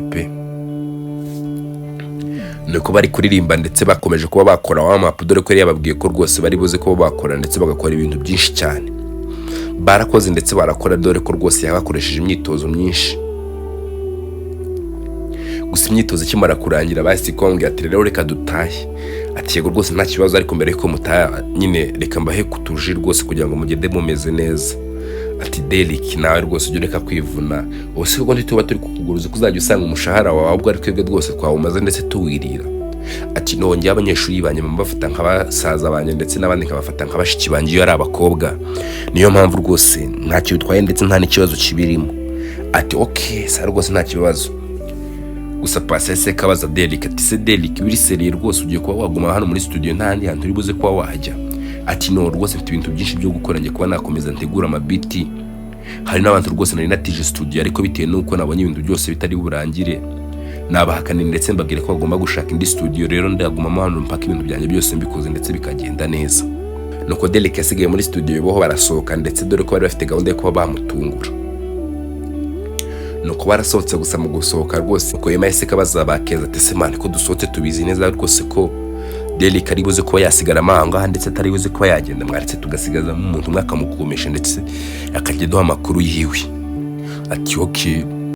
pe nuko bari kuririmba ndetse bakomeje kuba bakora wa map, dore ko yari yababwiye ko rwose bari buze kuba bakora ndetse bagakora ibintu byinshi cyane. Barakoze ndetse barakora, dore ko rwose yabakoresheje imyitozo myinshi. Gusa imyitozo ikimara kurangira bahise kumbwira ati rero reka dutahe. Ati yego rwose nta kibazo, ariko mbere yuko mutaha nyine reka mbahe kutuji rwose kugira ngo mugende mumeze neza. Ati Derek nawe rwose ujye reka kwivuna, ubuse ubwo ntituba turi kukuguruza kuzajya usanga umushahara wawe ubwo ari twebwe rwose twawumaze ndetse tuwirira. Ati nongeye abanyeshuri banjye mbafata nk'abasaza banjye ndetse n'abandi nkabafata nk'abashiki banjye iyo ari abakobwa, niyo mpamvu rwose ntacyo bitwaye ndetse nta n'ikibazo kibirimo. Ati okay sa rwose nta kibazo. Gusa pasese kabaza Derek ati se Derek biri seriye rwose ugiye kuba waguma hano muri studio nta handi hantu uri buze kuba wajya? Ati no rwose mfite ibintu byinshi byo gukora, ngiye kuba nakomeza ntegura amabiti. Hari n'abantu rwose nari natije studio, ariko bitewe nuko nabonye ibintu byose bitari burangire nabahakana ndetse mbabwire ko bagomba gushaka indi studio, rero ndagumamo hano mpaka ibintu byanjye byose mbikoze ndetse bikagenda neza. Nuko Derek yasigaye muri studio boho barasohoka, ndetse dore ko bari bafite gahunda yo kuba bamutungura. Nuko barasohotse, gusa mu gusohoka rwose uko yahise kabaza bakeza ati se man ko dusohotse tubizi neza rwose ko Derek ari buze kuba yasigara amahanga ndetse atari buze kuba yagenda, mwaretse tugasigaza umuntu umwe akamukumisha ndetse akajya duha amakuru yiwe. Ati okay